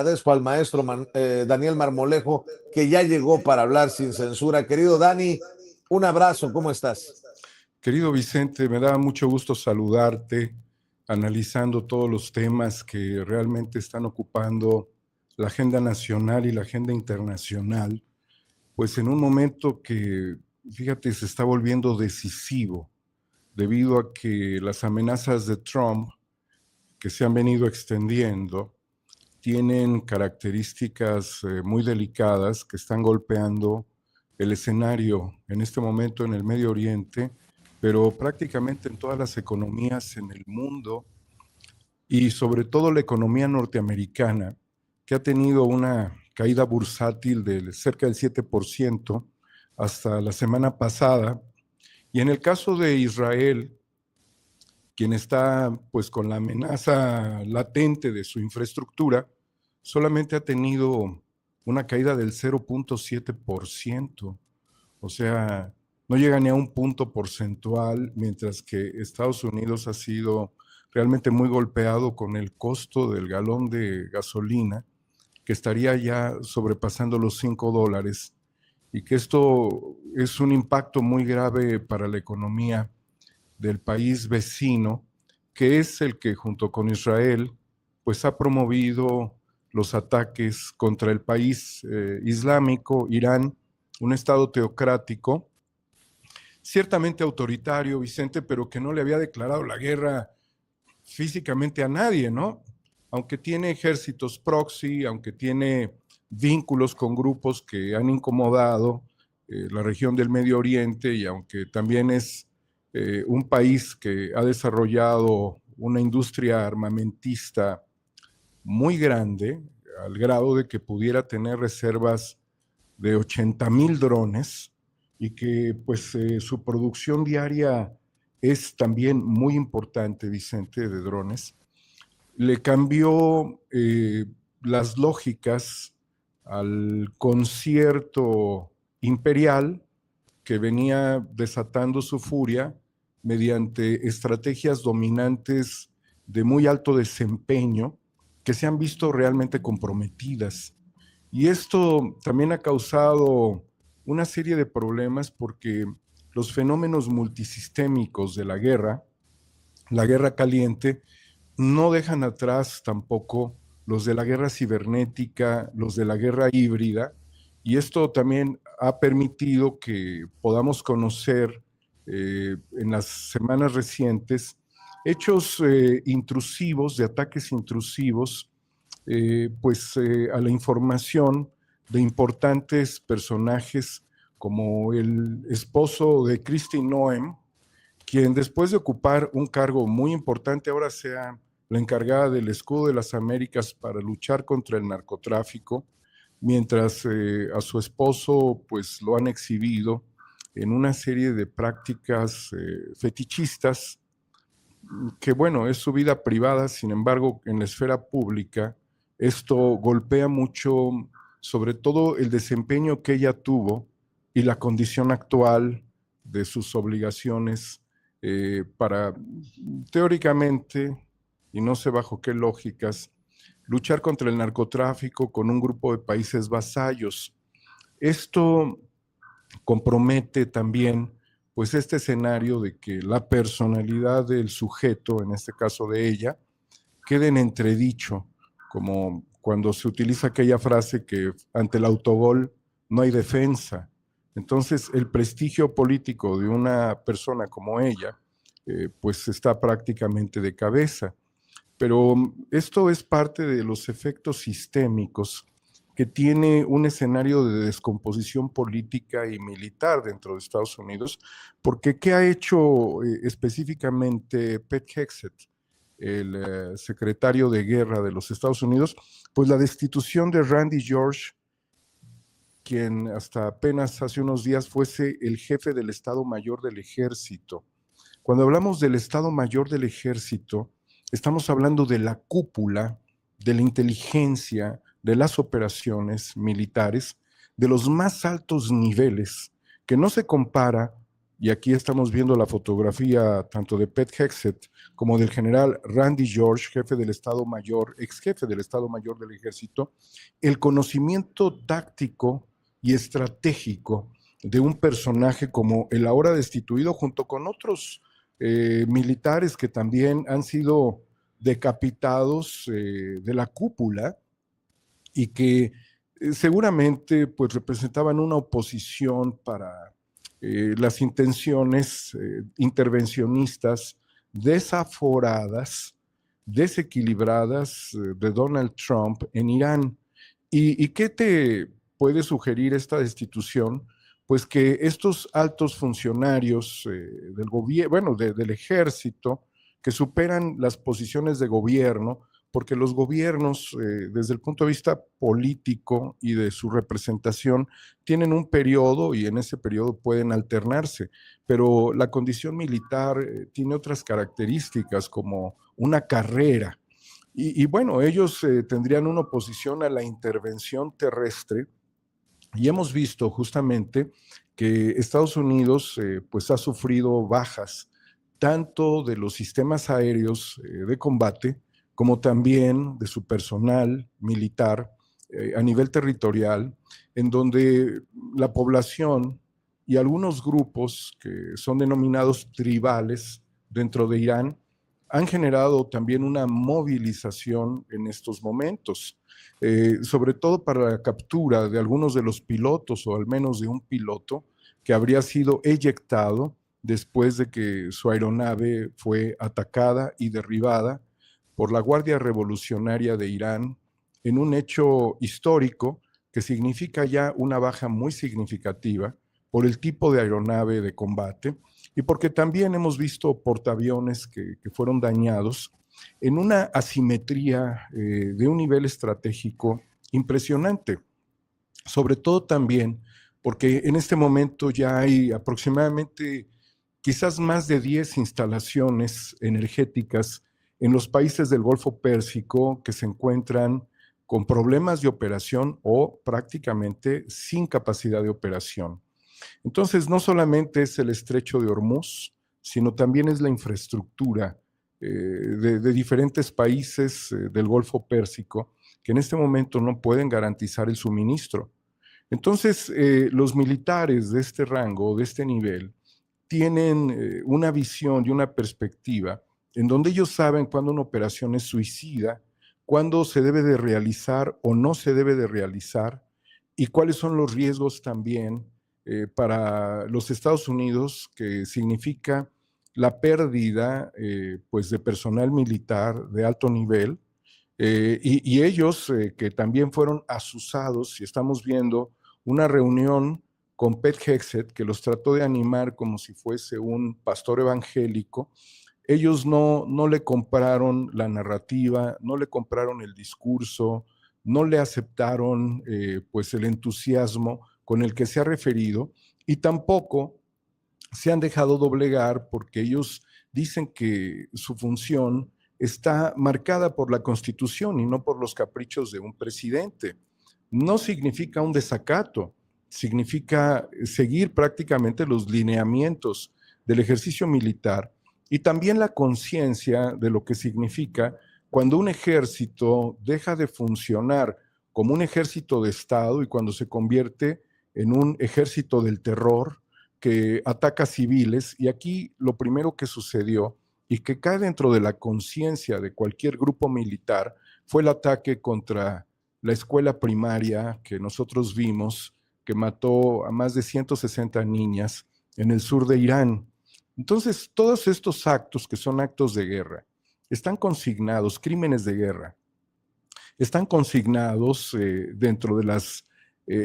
Agradezco al maestro Daniel Marmolejo, que ya llegó para hablar sin censura. Querido Dani, un abrazo, ¿cómo estás? Querido Vicente, me da mucho gusto saludarte, analizando todos los temas que realmente están ocupando la agenda nacional y la agenda internacional, pues en un momento que, fíjate, se está volviendo decisivo debido a que las amenazas de Trump, que se han venido extendiendo, tienen características muy delicadas que están golpeando el escenario en este momento en el Medio Oriente, pero prácticamente en todas las economías en el mundo y sobre todo la economía norteamericana, que ha tenido una caída bursátil de cerca del 7% hasta la semana pasada. Y en el caso de Israel, quien está pues con la amenaza latente de su infraestructura, solamente ha tenido una caída del 0.7%, o sea, no llega ni a un punto porcentual, mientras que Estados Unidos ha sido realmente muy golpeado con el costo del galón de gasolina, que estaría ya sobrepasando los $5, y que esto es un impacto muy grave para la economía del país vecino, que es el que junto con Israel, pues ha promovido los ataques contra el país islámico, Irán, un estado teocrático, ciertamente autoritario, Vicente, pero que no le había declarado la guerra físicamente a nadie, ¿no? Aunque tiene ejércitos proxy, aunque tiene vínculos con grupos que han incomodado la región del Medio Oriente, y aunque también es un país que ha desarrollado una industria armamentista muy grande, al grado de que pudiera tener reservas de 80,000 drones, y que pues su producción diaria es también muy importante, Vicente, de drones, le cambió las lógicas al concierto imperial que venía desatando su furia mediante estrategias dominantes de muy alto desempeño que se han visto realmente comprometidas. Y esto también ha causado una serie de problemas porque los fenómenos multisistémicos de la guerra caliente, no dejan atrás tampoco los de la guerra cibernética, los de la guerra híbrida, y esto también ha permitido que podamos conocer en las semanas recientes hechos intrusivos, de ataques intrusivos, a la información de importantes personajes como el esposo de Kristi Noem, quien después de ocupar un cargo muy importante ahora sea la encargada del Escudo de las Américas para luchar contra el narcotráfico, mientras a su esposo pues lo han exhibido en una serie de prácticas fetichistas, que bueno, es su vida privada. Sin embargo, en la esfera pública esto golpea mucho, sobre todo el desempeño que ella tuvo y la condición actual de sus obligaciones para, teóricamente, y no sé bajo qué lógicas, luchar contra el narcotráfico con un grupo de países vasallos. Esto compromete también pues este escenario de que la personalidad del sujeto, en este caso de ella, quede en entredicho, como cuando se utiliza aquella frase que ante el autogol no hay defensa. Entonces, el prestigio político de una persona como ella, pues está prácticamente de cabeza. Pero esto es parte de los efectos sistémicos que tiene un escenario de descomposición política y militar dentro de Estados Unidos, porque ¿qué ha hecho específicamente Pete Hegseth, el secretario de guerra de los Estados Unidos? Pues la destitución de Randy George, quien hasta apenas hace unos días fuese el jefe del Estado Mayor del Ejército. Cuando hablamos del Estado Mayor del Ejército, estamos hablando de la cúpula, de la inteligencia, de las operaciones militares, de los más altos niveles, que no se compara y aquí estamos viendo la fotografía tanto de Pete Hegseth como del general Randy George, jefe del Estado Mayor, ex jefe del Estado Mayor del Ejército, el conocimiento táctico y estratégico de un personaje como el ahora destituido, junto con otros militares que también han sido decapitados de la cúpula y que seguramente pues representaban una oposición para las intenciones intervencionistas desaforadas, desequilibradas de Donald Trump en Irán. ¿Y qué te puede sugerir esta destitución? Pues que estos altos funcionarios del gobierno, bueno, del ejército, que superan las posiciones de gobierno, porque los gobiernos, desde el punto de vista político y de su representación, tienen un periodo y en ese periodo pueden alternarse, pero la condición militar tiene otras características como una carrera. Y bueno, ellos tendrían una oposición a la intervención terrestre y hemos visto justamente que Estados Unidos pues ha sufrido bajas tanto de los sistemas aéreos de combate como también de su personal militar a nivel territorial, en donde la población y algunos grupos que son denominados tribales dentro de Irán han generado también una movilización en estos momentos, sobre todo para la captura de algunos de los pilotos, o al menos de un piloto, que habría sido eyectado después de que su aeronave fue atacada y derribada por la Guardia Revolucionaria de Irán en un hecho histórico que significa ya una baja muy significativa por el tipo de aeronave de combate y porque también hemos visto portaaviones que fueron dañados en una asimetría de un nivel estratégico impresionante. Sobre todo también porque en este momento ya hay aproximadamente quizás más de 10 instalaciones energéticas en los países del Golfo Pérsico que se encuentran con problemas de operación o prácticamente sin capacidad de operación. Entonces, no solamente es el estrecho de Hormuz, sino también es la infraestructura de diferentes países del Golfo Pérsico que en este momento no pueden garantizar el suministro. Entonces, los militares de este rango, de este nivel, tienen una visión y una perspectiva en donde ellos saben cuándo una operación es suicida, cuándo se debe de realizar o no se debe de realizar y cuáles son los riesgos también para los Estados Unidos, que significa la pérdida pues de personal militar de alto nivel y ellos que también fueron asusados y estamos viendo una reunión con Pete Hegseth, que los trató de animar como si fuese un pastor evangélico. Ellos no le compraron la narrativa, no le compraron el discurso, no le aceptaron pues el entusiasmo con el que se ha referido y tampoco se han dejado doblegar porque ellos dicen que su función está marcada por la Constitución y no por los caprichos de un presidente. No significa un desacato, significa seguir prácticamente los lineamientos del ejercicio militar y también la conciencia de lo que significa cuando un ejército deja de funcionar como un ejército de Estado y cuando se convierte en un ejército del terror que ataca civiles. Y aquí lo primero que sucedió y que cae dentro de la conciencia de cualquier grupo militar fue el ataque contra la escuela primaria que nosotros vimos, que mató a más de 160 niñas en el sur de Irán. Entonces, todos estos actos que son actos de guerra, están consignados, crímenes de guerra, están consignados dentro de las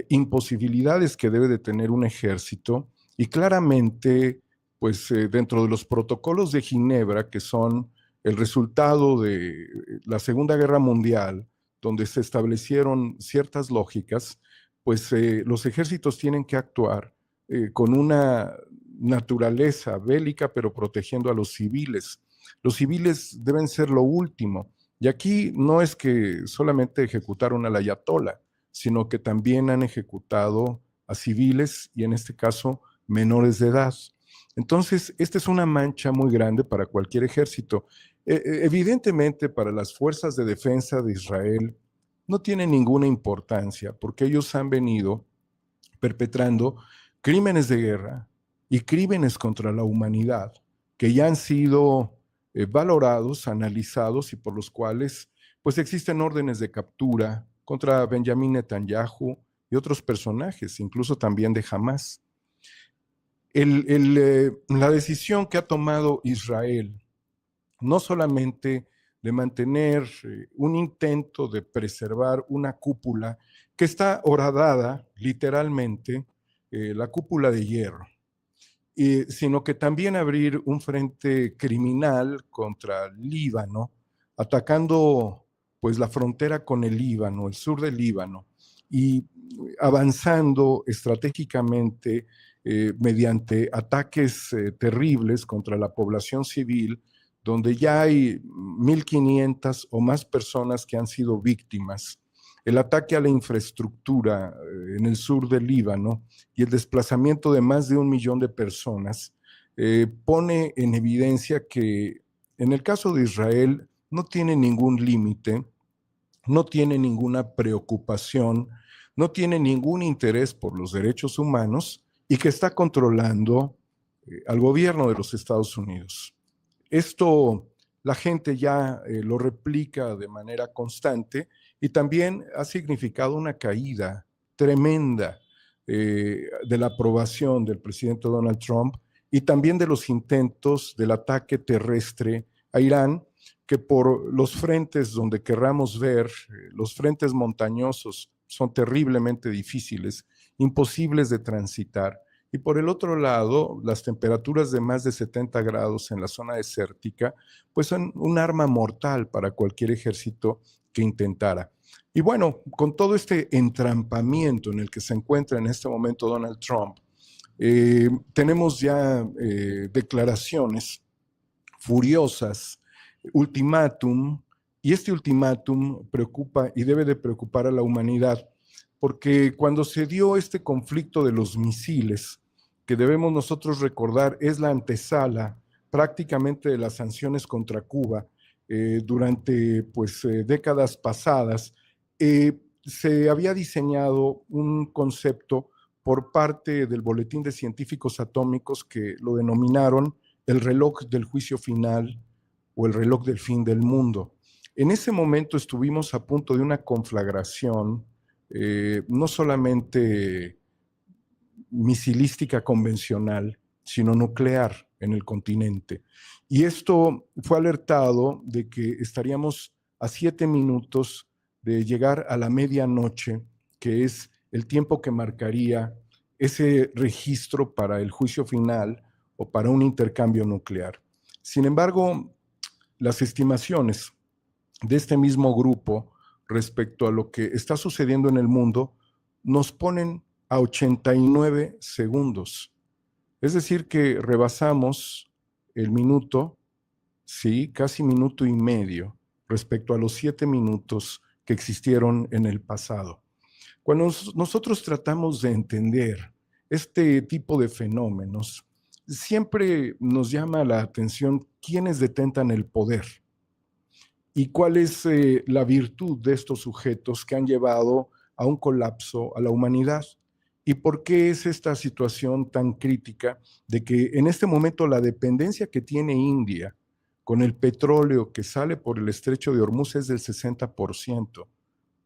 imposibilidades que debe de tener un ejército y claramente, pues dentro de los protocolos de Ginebra, que son el resultado de la Segunda Guerra Mundial, donde se establecieron ciertas lógicas, pues los ejércitos tienen que actuar con una naturaleza bélica, pero protegiendo a los civiles. Los civiles deben ser lo último. Y aquí no es que solamente ejecutaron al ayatolá, sino que también han ejecutado a civiles y en este caso menores de edad. Entonces, esta es una mancha muy grande para cualquier ejército. Evidentemente, para las fuerzas de defensa de Israel no tiene ninguna importancia porque ellos han venido perpetrando crímenes de guerra y crímenes contra la humanidad que ya han sido valorados, analizados y por los cuales pues existen órdenes de captura contra Benjamín Netanyahu y otros personajes, incluso también de Hamas. La decisión que ha tomado Israel, no solamente de mantener un intento de preservar una cúpula que está horadada, literalmente, la cúpula de hierro, sino que también abrir un frente criminal contra Líbano, atacando pues la frontera con el Líbano, el sur del Líbano, y avanzando estratégicamente mediante ataques terribles contra la población civil, donde ya hay 1.500 o más personas que han sido víctimas. El ataque a la infraestructura en el sur del Líbano y el desplazamiento de más de 1 millón de personas pone en evidencia que en el caso de Israel no tiene ningún límite, no tiene ninguna preocupación, no tiene ningún interés por los derechos humanos y que está controlando al gobierno de los Estados Unidos. Esto la gente ya lo replica de manera constante y también ha significado una caída tremenda de la aprobación del presidente Donald Trump y también de los intentos del ataque terrestre a Irán, que por los frentes donde querramos ver, los frentes montañosos son terriblemente difíciles, imposibles de transitar. Y por el otro lado, las temperaturas de más de 70 grados en la zona desértica, pues son un arma mortal para cualquier ejército que intentara. Y bueno, con todo este entrampamiento en el que se encuentra en este momento Donald Trump, tenemos ya declaraciones furiosas, ultimátum, y este ultimátum preocupa y debe de preocupar a la humanidad, porque cuando se dio este conflicto de los misiles, que debemos nosotros recordar es la antesala prácticamente de las sanciones contra Cuba durante décadas pasadas, se había diseñado un concepto por parte del Boletín de Científicos Atómicos que lo denominaron el reloj del juicio final o el reloj del fin del mundo. En ese momento estuvimos a punto de una conflagración, no solamente misilística convencional, sino nuclear en el continente. Y esto fue alertado de que estaríamos a 7 minutos de llegar a la medianoche, que es el tiempo que marcaría ese registro para el juicio final o para un intercambio nuclear. Sin embargo, las estimaciones de este mismo grupo respecto a lo que está sucediendo en el mundo nos ponen a 89 segundos. Es decir, que rebasamos el minuto, sí, casi minuto y medio, respecto a los 7 minutos que existieron en el pasado. Cuando nosotros tratamos de entender este tipo de fenómenos, siempre nos llama la atención quiénes detentan el poder y cuál es la virtud de estos sujetos que han llevado a un colapso a la humanidad. ¿Y por qué es esta situación tan crítica de que en este momento la dependencia que tiene India con el petróleo que sale por el estrecho de Hormuz es del 60%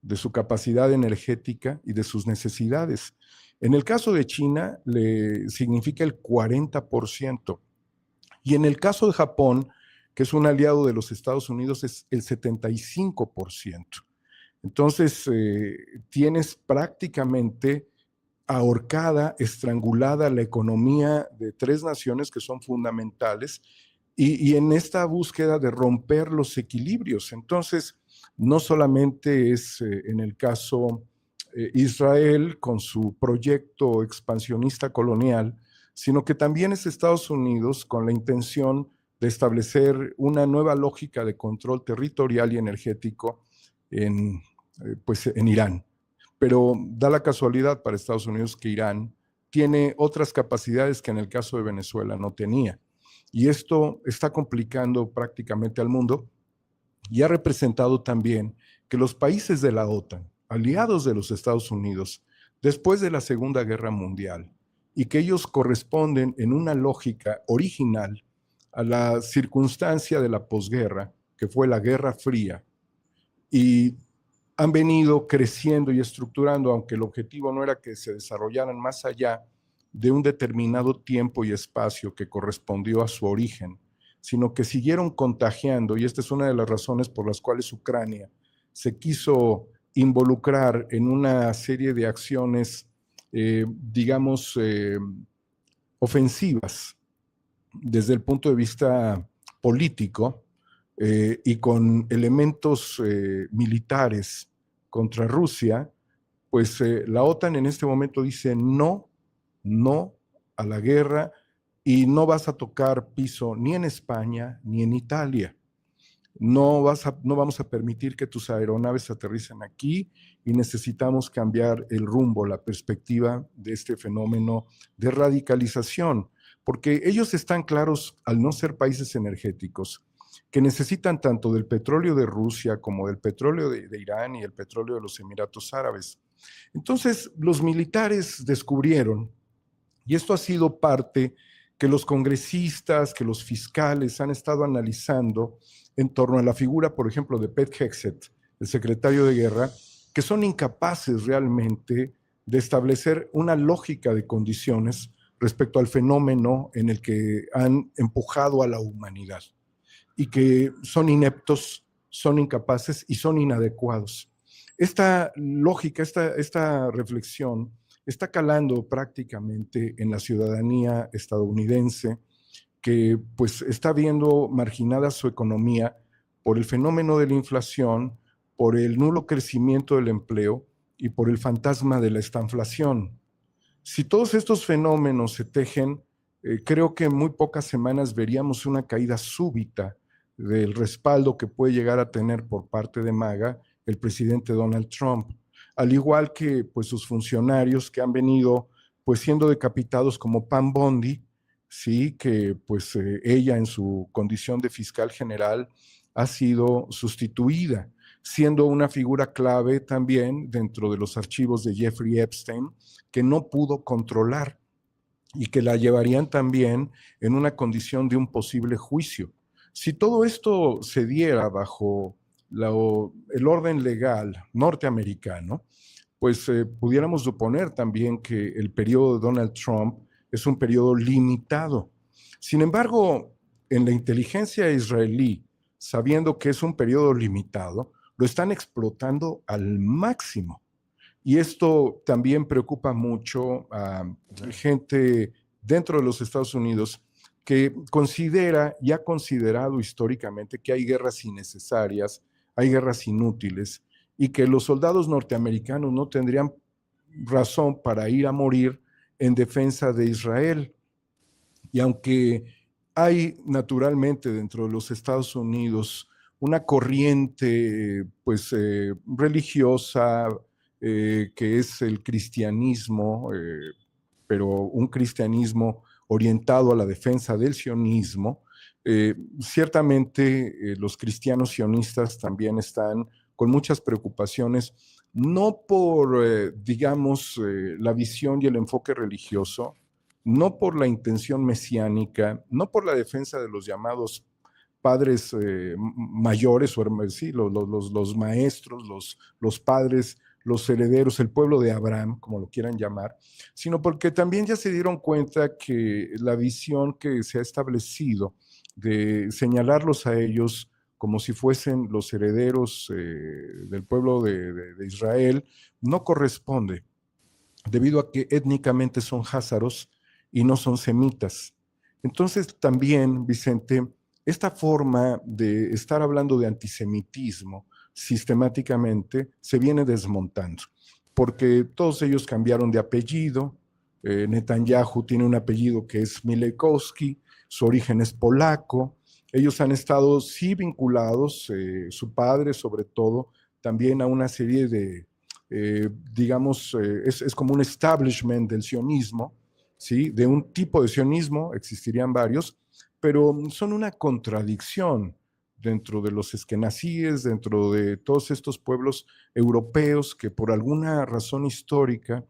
de su capacidad energética y de sus necesidades? En el caso de China le significa el 40%. Y en el caso de Japón, que es un aliado de los Estados Unidos, es el 75%. Entonces, tienes prácticamente ahorcada, estrangulada la economía de 3 naciones que son fundamentales y en esta búsqueda de romper los equilibrios. Entonces, no solamente es en el caso Israel con su proyecto expansionista colonial, sino que también es Estados Unidos con la intención de establecer una nueva lógica de control territorial y energético en Irán. Pero da la casualidad para Estados Unidos que Irán tiene otras capacidades que en el caso de Venezuela no tenía. Y esto está complicando prácticamente al mundo y ha representado también que los países de la OTAN, aliados de los Estados Unidos, después de la Segunda Guerra Mundial, y que ellos corresponden en una lógica original a la circunstancia de la posguerra, que fue la Guerra Fría, y han venido creciendo y estructurando, aunque el objetivo no era que se desarrollaran más allá de un determinado tiempo y espacio que correspondió a su origen, sino que siguieron contagiando, y esta es una de las razones por las cuales Ucrania se quiso involucrar en una serie de acciones, digamos, ofensivas desde el punto de vista político, y con elementos militares contra Rusia, pues la OTAN en este momento dice no a la guerra, y no vas a tocar piso ni en España ni en Italia. No vamos a permitir que tus aeronaves aterricen aquí, y necesitamos cambiar el rumbo, la perspectiva de este fenómeno de radicalización, porque ellos están claros, al no ser países energéticos, que necesitan tanto del petróleo de Rusia como del petróleo de Irán y el petróleo de los Emiratos Árabes. Entonces, los militares descubrieron, y esto ha sido parte que los congresistas, que los fiscales han estado analizando en torno a la figura, por ejemplo, de Pete Hegseth, el secretario de Guerra, que son incapaces realmente de establecer una lógica de condiciones respecto al fenómeno en el que han empujado a la humanidad, y que son ineptos, son incapaces y son inadecuados. Esta lógica, esta reflexión está calando prácticamente en la ciudadanía estadounidense, que pues está viendo marginada su economía por el fenómeno de la inflación, por el nulo crecimiento del empleo y por el fantasma de la estanflación. Si todos estos fenómenos se tejen, creo que en muy pocas semanas veríamos una caída súbita del respaldo que puede llegar a tener por parte de MAGA el presidente Donald Trump, al igual que pues sus funcionarios que han venido pues siendo decapitados, como Pam Bondi, sí, que pues ella en su condición de fiscal general ha sido sustituida, siendo una figura clave también dentro de los archivos de Jeffrey Epstein, que no pudo controlar y que la llevarían también en una condición de un posible juicio. Si todo esto se diera bajo el orden legal norteamericano, pues pudiéramos suponer también que el periodo de Donald Trump es un periodo limitado. Sin embargo, en la inteligencia israelí, sabiendo que es un periodo limitado, lo están explotando al máximo. Y esto también preocupa mucho a gente dentro de los Estados Unidos que considera y ha considerado históricamente que hay guerras innecesarias, hay guerras inútiles, y que los soldados norteamericanos no tendrían razón para ir a morir en defensa de Israel. Y aunque hay naturalmente dentro de los Estados Unidos una corriente pues religiosa, que es el cristianismo, pero un cristianismo orientado a la defensa del sionismo, ciertamente los cristianos sionistas también están con muchas preocupaciones, no por, digamos, la visión y el enfoque religioso, no por la intención mesiánica, no por la defensa de los llamados padres mayores, o sí, los maestros, los padres, los herederos, el pueblo de Abraham, como lo quieran llamar, sino porque también ya se dieron cuenta que la visión que se ha establecido de señalarlos a ellos como si fuesen los herederos del pueblo de Israel, no corresponde, debido a que étnicamente son házaros y no son semitas. Entonces también, Vicente, esta forma de estar hablando de antisemitismo sistemáticamente se viene desmontando, porque todos ellos cambiaron de apellido. Netanyahu tiene un apellido que es Milekowski, su origen es polaco. Ellos han estado sí vinculados, su padre sobre todo, también a una serie de, digamos, es como un establishment del sionismo, ¿sí? De un tipo de sionismo, existirían varios, pero son una contradicción dentro de los esquenazíes, dentro de todos estos pueblos europeos que por alguna razón histórica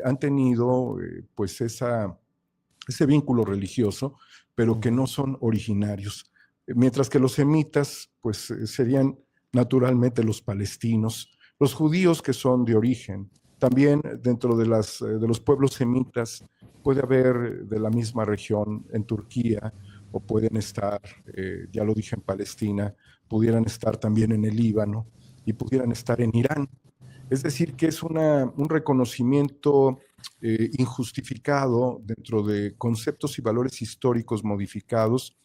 han tenido pues ese vínculo religioso, pero que no son originarios. Mientras que los semitas pues serían naturalmente los palestinos, los judíos que son de origen. También dentro de los pueblos semitas puede haber de la misma región en Turquía, o pueden estar, ya lo dije, en Palestina, pudieran estar también en el Líbano y pudieran estar en Irán. Es decir, que es un reconocimiento injustificado dentro de conceptos y valores históricos modificados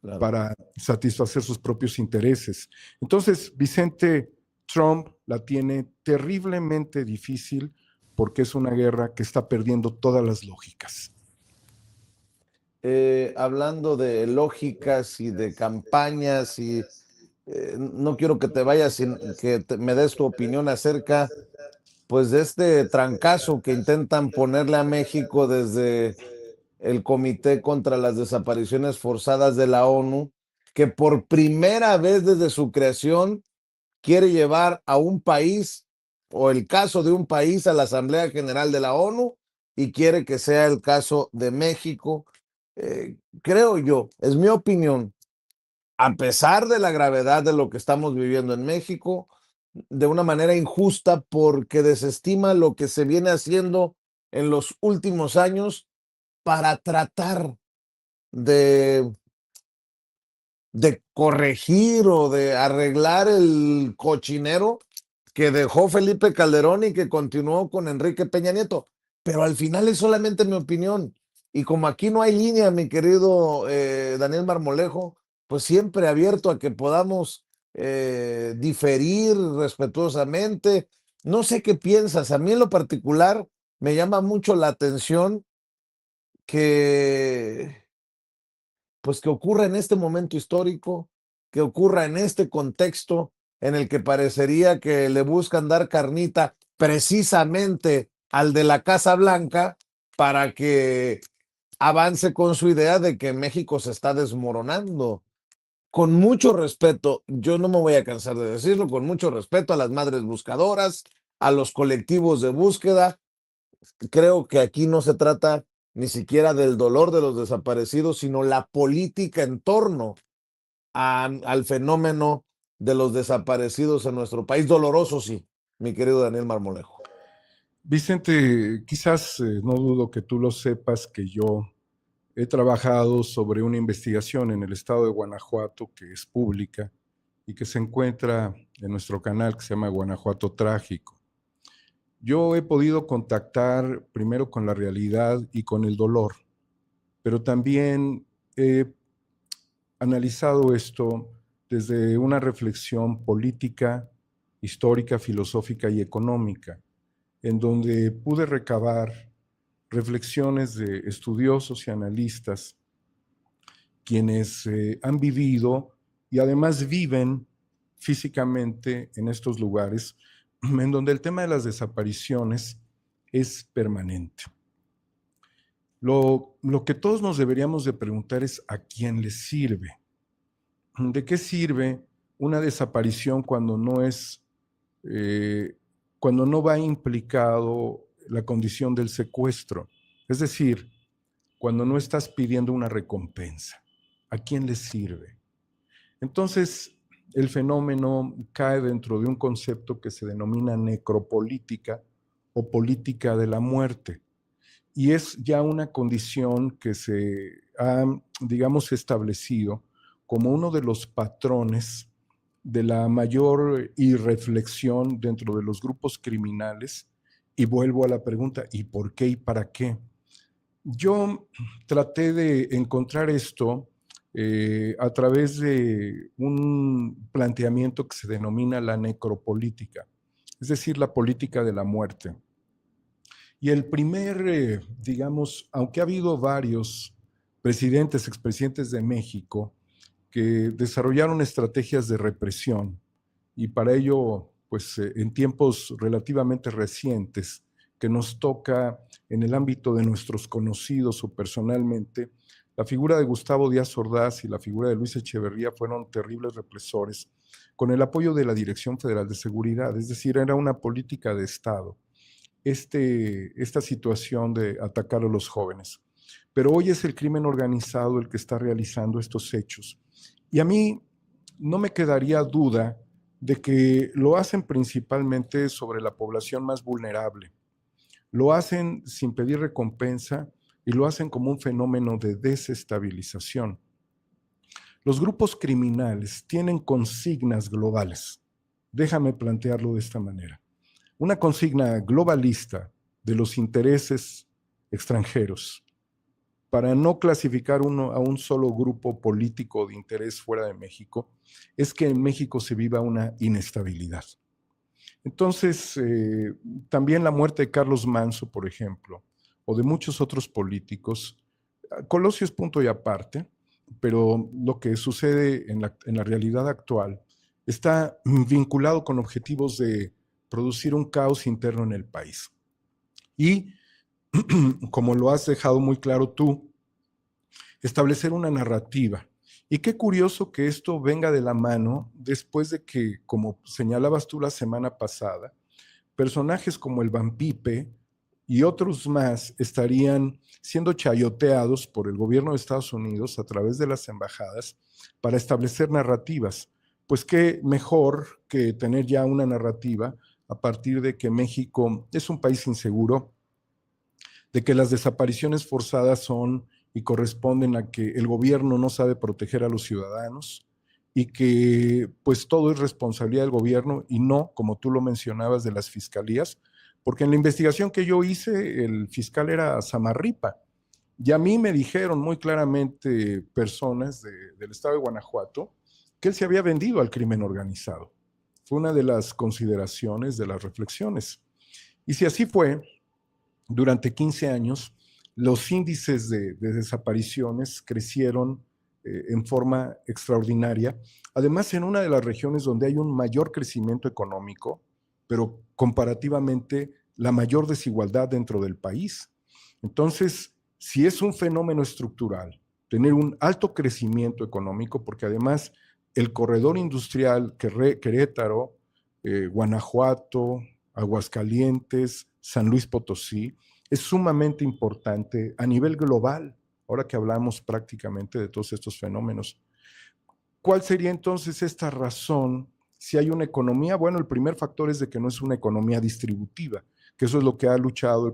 Claro. para satisfacer sus propios intereses. Entonces, Vicente, Trump la tiene terriblemente difícil porque es una guerra que está perdiendo todas las lógicas. Hablando de lógicas y de campañas y no quiero que te vayas sin que me des tu opinión acerca pues de este trancazo que intentan ponerle a México desde el Comité contra las Desapariciones Forzadas de la ONU, que por primera vez desde su creación quiere llevar a un país o el caso de un país a la Asamblea General de la ONU y quiere que sea el caso de México. Creo yo, es mi opinión, a pesar de la gravedad de lo que estamos viviendo en México, de una manera injusta porque desestima lo que se viene haciendo en los últimos años para tratar de, de corregir o de arreglar el cochinero que dejó Felipe Calderón y que continuó con Enrique Peña Nieto. Pero al final es solamente mi opinión. Y como aquí no hay línea, mi querido Daniel Marmolejo, pues siempre abierto a que podamos diferir respetuosamente. No sé qué piensas. A mí en lo particular me llama mucho la atención que pues que ocurra en este momento histórico, que ocurra en este contexto en el que parecería que le buscan dar carnita precisamente al de la Casa Blanca para que avance con su idea de que México se está desmoronando. Con mucho respeto, yo no me voy a cansar de decirlo, con mucho respeto a las madres buscadoras, a los colectivos de búsqueda, creo que aquí no se trata ni siquiera del dolor de los desaparecidos, sino la política en torno al fenómeno de los desaparecidos en nuestro país. Doloroso, sí, mi querido Daniel Marmolejo. Vicente, quizás no dudo que tú lo sepas, que yo he trabajado sobre una investigación en el estado de Guanajuato que es pública y que se encuentra en nuestro canal que se llama Guanajuato Trágico. Yo he podido contactar primero con la realidad y con el dolor, pero también he analizado esto desde una reflexión política, histórica, filosófica y económica, en donde pude recabar reflexiones de estudiosos y analistas quienes han vivido y además viven físicamente en estos lugares, en donde el tema de las desapariciones es permanente. Lo que todos nos deberíamos de preguntar es ¿a quién le sirve? ¿De qué sirve una desaparición cuando cuando no va implicado la condición del secuestro? Es decir, cuando no estás pidiendo una recompensa. ¿A quién le sirve? Entonces, el fenómeno cae dentro de un concepto que se denomina necropolítica o política de la muerte. Y es ya una condición que se ha, digamos, establecido como uno de los patrones de la mayor irreflexión dentro de los grupos criminales. Y vuelvo a la pregunta, ¿y por qué y para qué? Yo traté de encontrar esto a través de un planteamiento que se denomina la necropolítica, es decir, la política de la muerte. Y el primer, digamos, aunque ha habido varios presidentes, expresidentes de México que desarrollaron estrategias de represión y para ello, pues en tiempos relativamente recientes, que nos toca en el ámbito de nuestros conocidos o personalmente, la figura de Gustavo Díaz Ordaz y la figura de Luis Echeverría fueron terribles represores con el apoyo de la Dirección Federal de Seguridad, es decir, era una política de Estado, esta situación de atacar a los jóvenes. Pero hoy es el crimen organizado el que está realizando estos hechos. Y a mí no me quedaría duda de que lo hacen principalmente sobre la población más vulnerable. Lo hacen sin pedir recompensa y lo hacen como un fenómeno de desestabilización. Los grupos criminales tienen consignas globales. Déjame plantearlo de esta manera. Una consigna globalista de los intereses extranjeros para no clasificar a un solo grupo político de interés fuera de México es que en México se viva una inestabilidad. Entonces, también la muerte de Carlos Manso, por ejemplo, o de muchos otros políticos, Colosio es punto y aparte, pero lo que sucede en la realidad actual está vinculado con objetivos de producir un caos interno en el país. Y, como lo has dejado muy claro tú, establecer una narrativa. Y qué curioso que esto venga de la mano después de que, como señalabas tú la semana pasada, personajes como el Vampipe y otros más estarían siendo chayoteados por el gobierno de Estados Unidos a través de las embajadas para establecer narrativas. Pues qué mejor que tener ya una narrativa a partir de que México es un país inseguro, de que las desapariciones forzadas son y corresponden a que el gobierno no sabe proteger a los ciudadanos y que pues todo es responsabilidad del gobierno y no, como tú lo mencionabas, de las fiscalías, porque en la investigación que yo hice, el fiscal era Samarripa, y a mí me dijeron muy claramente personas del estado de Guanajuato que él se había vendido al crimen organizado. Fue una de las consideraciones, de las reflexiones. Y si así fue, durante 15 años, los índices de desapariciones crecieron en forma extraordinaria. Además, en una de las regiones donde hay un mayor crecimiento económico, pero comparativamente la mayor desigualdad dentro del país. Entonces, si es un fenómeno estructural, tener un alto crecimiento económico, porque además el corredor industrial Querétaro, Guanajuato, Aguascalientes, San Luis Potosí, es sumamente importante a nivel global, ahora que hablamos prácticamente de todos estos fenómenos. ¿Cuál sería entonces esta razón si hay una economía? Bueno, el primer factor es de que no es una economía distributiva, que eso es lo que ha luchado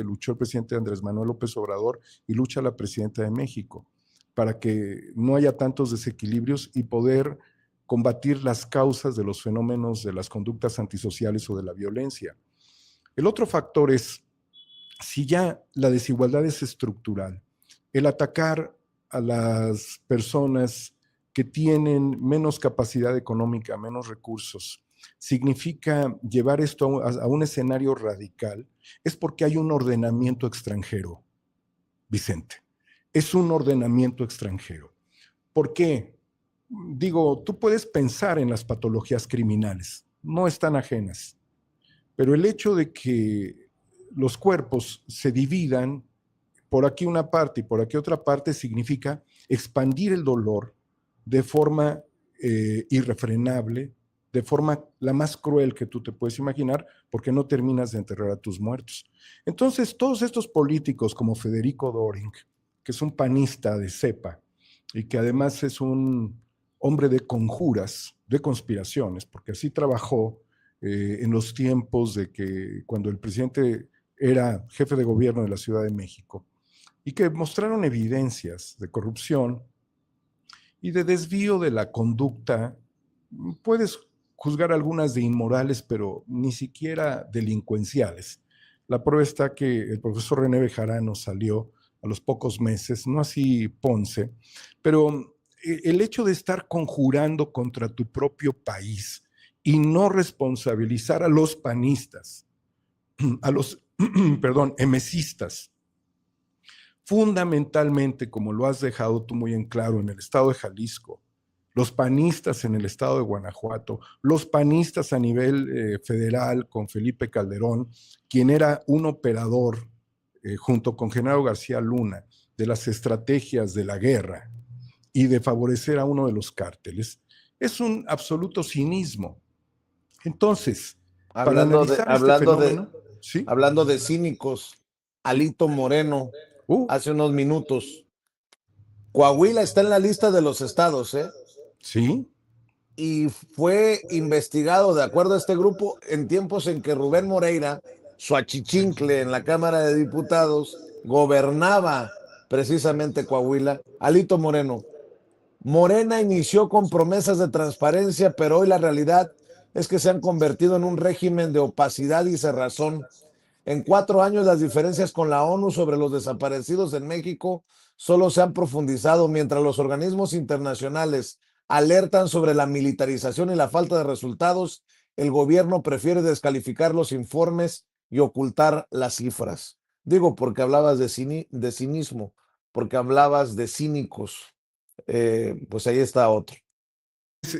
luchó el presidente Andrés Manuel López Obrador y lucha la presidenta de México, para que no haya tantos desequilibrios y poder combatir las causas de los fenómenos de las conductas antisociales o de la violencia. El otro factor es, si ya la desigualdad es estructural, el atacar a las personas que tienen menos capacidad económica, menos recursos, significa llevar esto a un escenario radical, es porque hay un ordenamiento extranjero, Vicente. Es un ordenamiento extranjero. ¿Por qué? Digo, tú puedes pensar en las patologías criminales, no están ajenas, pero el hecho de que los cuerpos se dividan por aquí una parte y por aquí otra parte significa expandir el dolor de forma irrefrenable, de forma la más cruel que tú te puedes imaginar, porque no terminas de enterrar a tus muertos. Entonces, todos estos políticos como Federico Doring, que es un panista de cepa y que además es un hombre de conjuras, de conspiraciones, porque así trabajó en los tiempos de que cuando el presidente era jefe de gobierno de la Ciudad de México, y que mostraron evidencias de corrupción y de desvío de la conducta. Puedes juzgar algunas de inmorales, pero ni siquiera delincuenciales. La prueba está que el profesor René Bejarano salió a los pocos meses, no así Ponce, pero el hecho de estar conjurando contra tu propio país y no responsabilizar a los panistas, a los, perdón, emesistas, fundamentalmente, como lo has dejado tú muy en claro, en el estado de Jalisco, los panistas en el estado de Guanajuato, los panistas a nivel federal con Felipe Calderón, quien era un operador junto con Genaro García Luna de las estrategias de la guerra y de favorecer a uno de los cárteles, es un absoluto cinismo. Entonces, para Hablando de, analizar este hablando de, fenómeno, ¿sí? hablando de cínicos, Alito Moreno, Uh, hace unos minutos, Coahuila está en la lista de los estados, ¿eh? sí, Y fue investigado, de acuerdo a este grupo, en tiempos en que Rubén Moreira, su achichincle en la Cámara de Diputados, gobernaba precisamente Coahuila. Alito Moreno. Morena inició con promesas de transparencia, pero hoy la realidad es que se han convertido en un régimen de opacidad y cerrazón. En 4 años, las diferencias con la ONU sobre los desaparecidos en México solo se han profundizado, mientras los organismos internacionales alertan sobre la militarización y la falta de resultados. El gobierno prefiere descalificar los informes y ocultar las cifras. Digo, porque hablabas de cinismo, porque hablabas de cínicos. Pues ahí está otro.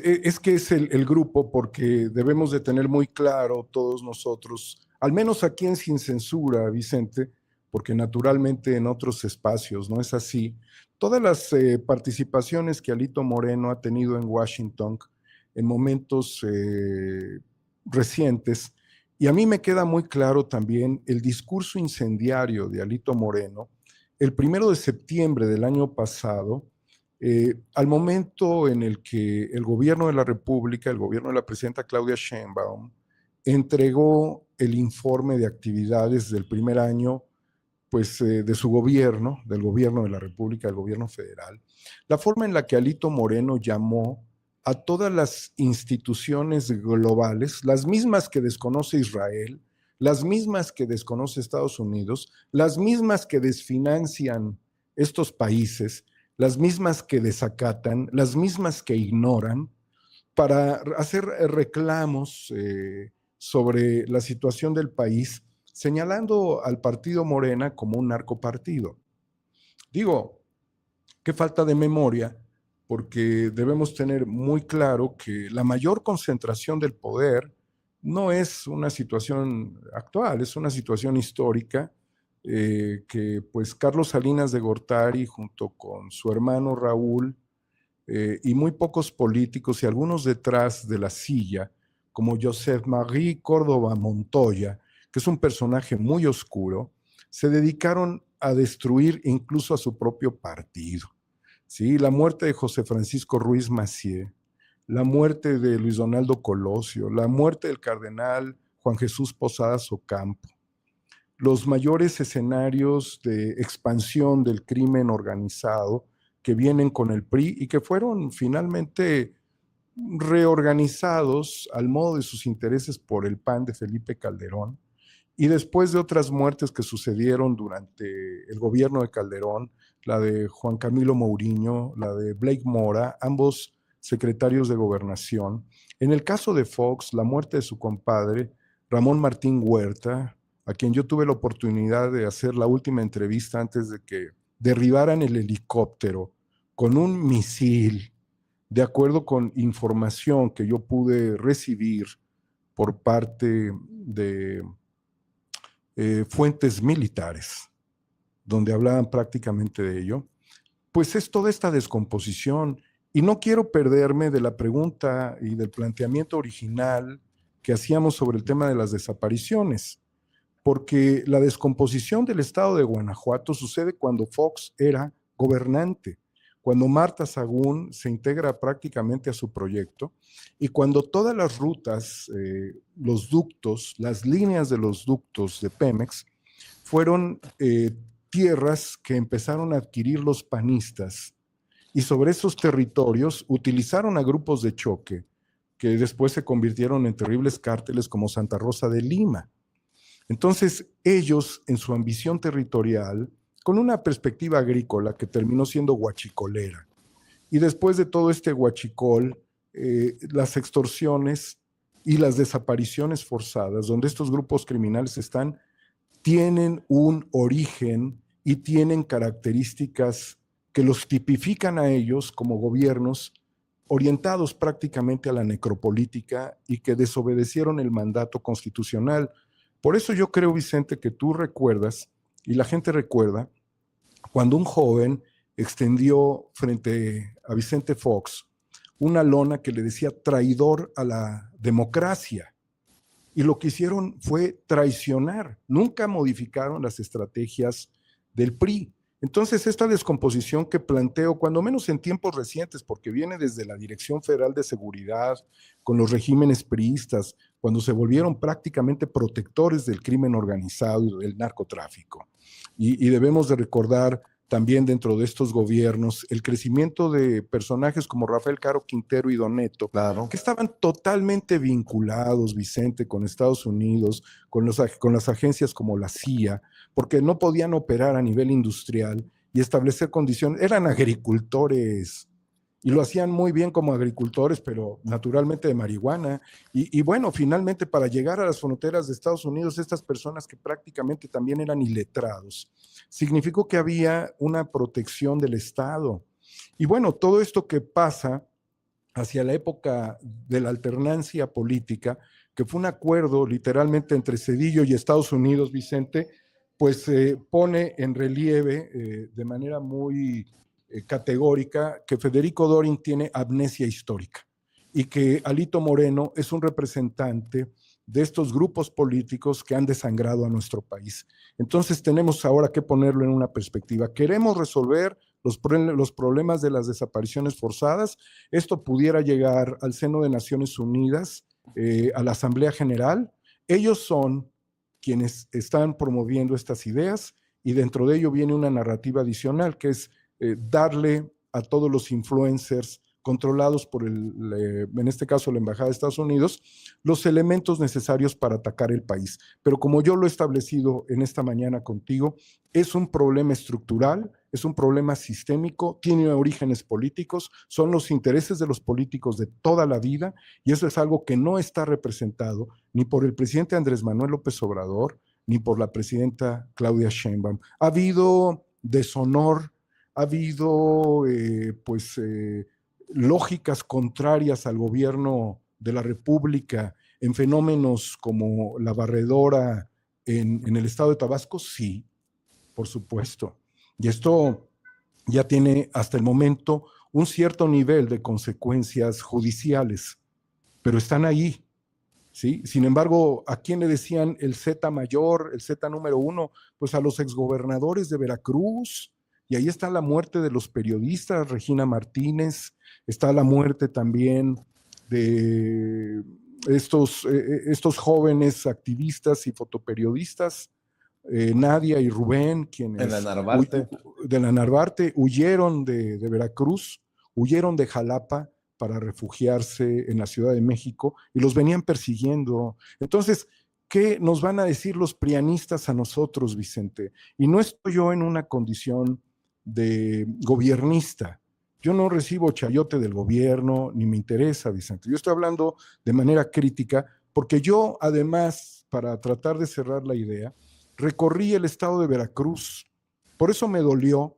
es que es el grupo porque debemos de tener muy claro todos nosotros, al menos aquí en Sin Censura, Vicente, porque naturalmente en otros espacios no es así, todas las participaciones que Alito Moreno ha tenido en Washington en momentos recientes, y a mí me queda muy claro también el discurso incendiario de Alito Moreno el 1 de septiembre del año pasado, al momento en el que el gobierno de la República, el gobierno de la presidenta Claudia Sheinbaum, entregó el informe de actividades del primer año pues, de su gobierno, del gobierno de la República, del gobierno federal, la forma en la que Alito Moreno llamó a todas las instituciones globales, las mismas que desconoce Israel, las mismas que desconoce Estados Unidos, las mismas que desfinancian estos países, las mismas que desacatan, las mismas que ignoran, para hacer reclamos sobre la situación del país, señalando al partido Morena como un narcopartido. Digo, qué falta de memoria, porque debemos tener muy claro que la mayor concentración del poder no es una situación actual, es una situación histórica que pues Carlos Salinas de Gortari junto con su hermano Raúl y muy pocos políticos y algunos detrás de la silla, como Joseph Marie Córdoba Montoya, que es un personaje muy oscuro, se dedicaron a destruir incluso a su propio partido. ¿Sí? La muerte de José Francisco Ruiz Massieu, la muerte de Luis Donaldo Colosio, la muerte del cardenal Juan Jesús Posadas Ocampo, los mayores escenarios de expansión del crimen organizado que vienen con el PRI y que fueron finalmente reorganizados al modo de sus intereses por el PAN de Felipe Calderón, y después de otras muertes que sucedieron durante el gobierno de Calderón, la de Juan Camilo Mourinho, la de Blake Mora, ambos secretarios de gobernación. En el caso de Fox, la muerte de su compadre, Ramón Martín Huerta, a quien yo tuve la oportunidad de hacer la última entrevista antes de que derribaran el helicóptero con un misil, de acuerdo con información que yo pude recibir por parte de fuentes militares, donde hablaban prácticamente de ello, pues es toda esta descomposición. Y no quiero perderme de la pregunta y del planteamiento original que hacíamos sobre el tema de las desapariciones, porque la descomposición del estado de Guanajuato sucede cuando Fox era gobernante, cuando Marta Sagún se integra prácticamente a su proyecto y cuando todas las rutas, los ductos, las líneas de los ductos de Pemex fueron tierras que empezaron a adquirir los panistas y sobre esos territorios utilizaron a grupos de choque que después se convirtieron en terribles cárteles como Santa Rosa de Lima. Entonces, ellos, en su ambición territorial, con una perspectiva agrícola que terminó siendo huachicolera, y después de todo este huachicol, las extorsiones y las desapariciones forzadas, donde estos grupos criminales están, tienen un origen y tienen características que los tipifican a ellos como gobiernos orientados prácticamente a la necropolítica y que desobedecieron el mandato constitucional. Por eso yo creo, Vicente, que tú recuerdas, y la gente recuerda, cuando un joven extendió frente a Vicente Fox una lona que le decía traidor a la democracia. Y lo que hicieron fue traicionar, nunca modificaron las estrategias del PRI. Entonces, esta descomposición que planteo, cuando menos en tiempos recientes, porque viene desde la Dirección Federal de Seguridad, con los regímenes priistas, cuando se volvieron prácticamente protectores del crimen organizado y del narcotráfico. Y debemos de recordar también dentro de estos gobiernos el crecimiento de personajes como Rafael Caro Quintero y Don Neto, Claro. que estaban totalmente vinculados, Vicente, con Estados Unidos, con las agencias como la CIA, porque no podían operar a nivel industrial y establecer condiciones. Eran agricultores y lo hacían muy bien como agricultores, pero naturalmente de marihuana. Y bueno, finalmente para llegar a las fronteras de Estados Unidos, estas personas que prácticamente también eran iletrados, significó que había una protección del Estado. Y bueno, todo esto que pasa hacia la época de la alternancia política, que fue un acuerdo literalmente entre Zedillo y Estados Unidos, Vicente, pues pone en relieve de manera muy categórica que Federico Dorin tiene amnesia histórica y que Alito Moreno es un representante de estos grupos políticos que han desangrado a nuestro país. Entonces tenemos ahora que ponerlo en una perspectiva. ¿Queremos resolver los problemas de las desapariciones forzadas? Esto pudiera llegar al seno de Naciones Unidas, a la Asamblea General. Ellos son quienes están promoviendo estas ideas y dentro de ello viene una narrativa adicional que es darle a todos los influencers controlados por en este caso la Embajada de Estados Unidos, los elementos necesarios para atacar el país. Pero como yo lo he establecido en esta mañana contigo, es un problema estructural, es un problema sistémico, tiene orígenes políticos, son los intereses de los políticos de toda la vida y eso es algo que no está representado ni por el presidente Andrés Manuel López Obrador, ni por la presidenta Claudia Sheinbaum. Ha habido deshonor, ha habido lógicas contrarias al gobierno de la República en fenómenos como la barredora en el estado de Tabasco, sí, por supuesto. Y esto ya tiene hasta el momento un cierto nivel de consecuencias judiciales, pero están ahí, ¿sí? Sin embargo, ¿a quién le decían el Z mayor, el Z número 1? Pues a los exgobernadores de Veracruz, y ahí está la muerte de los periodistas, Regina Martínez, está la muerte también de estos jóvenes activistas y fotoperiodistas, Nadia y Rubén, quienes En la Narvarte. de la Narvarte huyeron de Veracruz, huyeron de Jalapa para refugiarse en la Ciudad de México y los venían persiguiendo. Entonces, ¿qué nos van a decir los prianistas a nosotros, Vicente? Y no estoy yo en una condición de gobiernista. Yo no recibo chayote del gobierno, ni me interesa, Vicente. Yo estoy hablando de manera crítica, porque yo, además, para tratar de cerrar la idea, recorrí el estado de Veracruz. Por eso me dolió,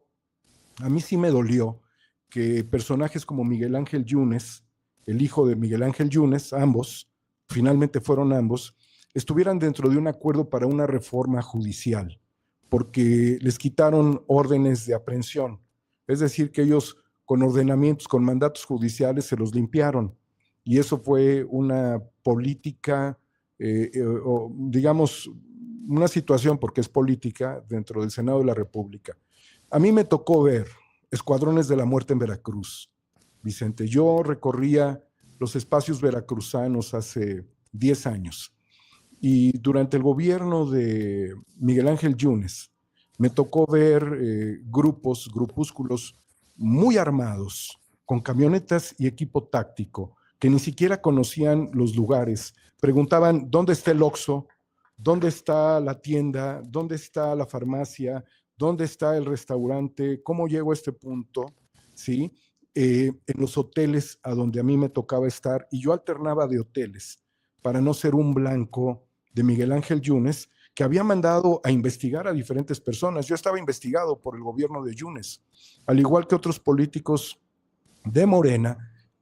a mí sí me dolió, que personajes como Miguel Ángel Yunes, el hijo de Miguel Ángel Yunes, ambos, finalmente fueron ambos, estuvieran dentro de un acuerdo para una reforma judicial, porque les quitaron órdenes de aprehensión. Es decir, que ellos con ordenamientos, con mandatos judiciales se los limpiaron. Y eso fue una política, digamos, una situación, porque es política, dentro del Senado de la República. A mí me tocó ver escuadrones de la muerte en Veracruz, Vicente. Yo recorría los espacios veracruzanos hace 10 años y durante el gobierno de Miguel Ángel Yunes me tocó ver grupúsculos muy armados, con camionetas y equipo táctico, que ni siquiera conocían los lugares. Preguntaban, ¿dónde está el Oxxo? ¿Dónde está la tienda? ¿Dónde está la farmacia? ¿Dónde está el restaurante? ¿Cómo llego a este punto? ¿Sí? En los hoteles a donde a mí me tocaba estar, y yo alternaba de hoteles para no ser un blanco de Miguel Ángel Yunes, que había mandado a investigar a diferentes personas. Yo estaba investigado por el gobierno de Yunes, al igual que otros políticos de Morena,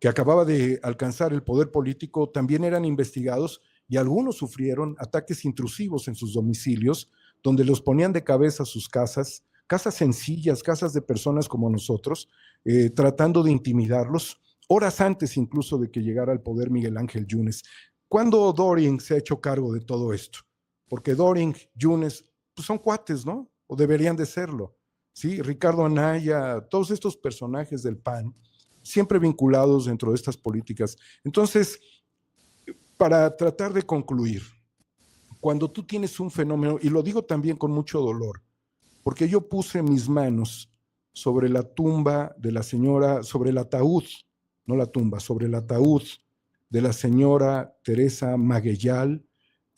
que acababa de alcanzar el poder político, también eran investigados y algunos sufrieron ataques intrusivos en sus domicilios, donde los ponían de cabeza a sus casas, casas sencillas, casas de personas como nosotros, tratando de intimidarlos, horas antes incluso de que llegara al poder Miguel Ángel Yunes. ¿Cuándo Döring se ha hecho cargo de todo esto? Porque Döring, Yunes, pues son cuates, ¿no? O deberían de serlo, ¿sí? Ricardo Anaya, todos estos personajes del PAN, siempre vinculados dentro de estas políticas. Entonces, para tratar de concluir, cuando tú tienes un fenómeno, y lo digo también con mucho dolor, porque yo puse mis manos sobre la tumba de la señora, sobre el ataúd, no la tumba, sobre el ataúd de la señora Teresa Maguellal,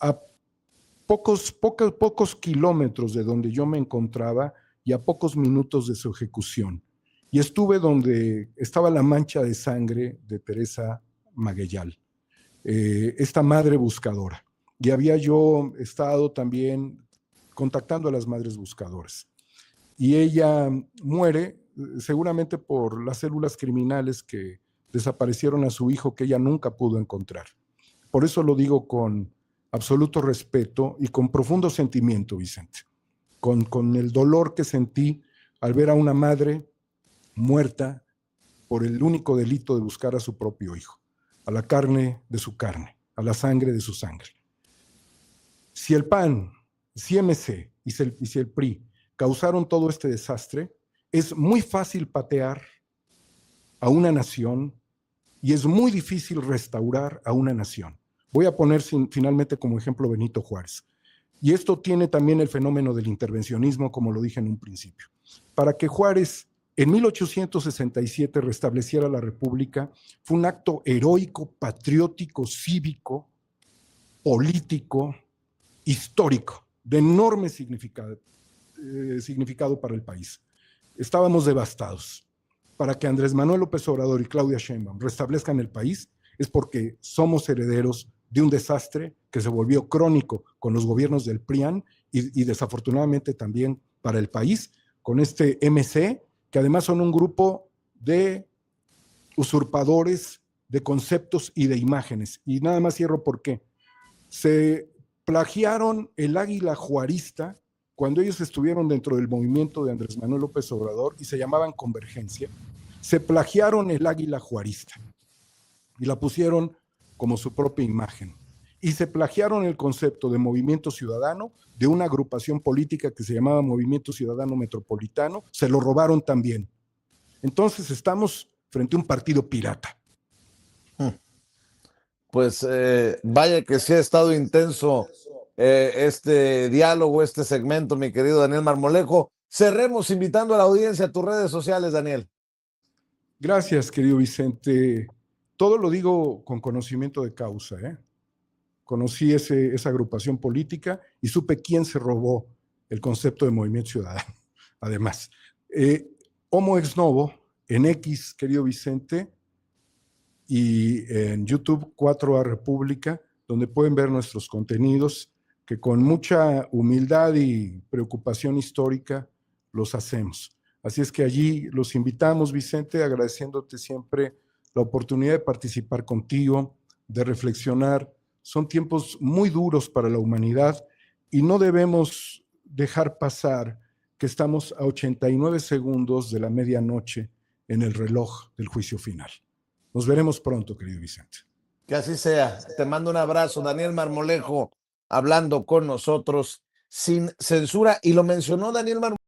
a pocos kilómetros de donde yo me encontraba y a pocos minutos de su ejecución. Y estuve donde estaba la mancha de sangre de Teresa Maguellal, esta madre buscadora. Y había yo estado también contactando a las madres buscadoras. Y ella muere seguramente por las células criminales que desaparecieron a su hijo que ella nunca pudo encontrar. Por eso lo digo con absoluto respeto y con profundo sentimiento, Vicente, con el dolor que sentí al ver a una madre muerta por el único delito de buscar a su propio hijo, a la carne de su carne, a la sangre de su sangre. Si el PAN, si MC y si el PRI causaron todo este desastre, es muy fácil patear a una nación y es muy difícil restaurar a una nación. Voy a poner finalmente como ejemplo Benito Juárez. Y esto tiene también el fenómeno del intervencionismo, como lo dije en un principio. Para que Juárez en 1867 restableciera la República, fue un acto heroico, patriótico, cívico, político, histórico, de enorme significado para el país. Estábamos devastados. Para que Andrés Manuel López Obrador y Claudia Sheinbaum restablezcan el país, es porque somos herederos de un desastre que se volvió crónico con los gobiernos del PRIAN y desafortunadamente también para el país, con este MC, que además son un grupo de usurpadores de conceptos y de imágenes. Y nada más cierro por qué. Se plagiaron el águila juarista cuando ellos estuvieron dentro del movimiento de Andrés Manuel López Obrador y se llamaban Convergencia. Se plagiaron el águila juarista y la pusieron como su propia imagen. Y se plagiaron el concepto de movimiento ciudadano de una agrupación política que se llamaba Movimiento Ciudadano Metropolitano, se lo robaron también. Entonces estamos frente a un partido pirata. Pues vaya que sí ha estado intenso este diálogo, este segmento, mi querido Daniel Marmolejo. Cerremos invitando a la audiencia a tus redes sociales, Daniel. Gracias, querido Vicente. Todo lo digo con conocimiento de causa, ¿eh? Conocí esa agrupación política y supe quién se robó el concepto de movimiento ciudadano. Además, Homo Ex Novo, en X, querido Vicente, y en YouTube 4A República, donde pueden ver nuestros contenidos, que con mucha humildad y preocupación histórica los hacemos. Así es que allí los invitamos, Vicente, agradeciéndote siempre la oportunidad de participar contigo, de reflexionar. Son tiempos muy duros para la humanidad y no debemos dejar pasar que estamos a 89 segundos de la medianoche en el reloj del juicio final. Nos veremos pronto, querido Vicente. Que así sea. Te mando un abrazo, Daniel Marmolejo, hablando con nosotros sin censura. Y lo mencionó Daniel Marmolejo.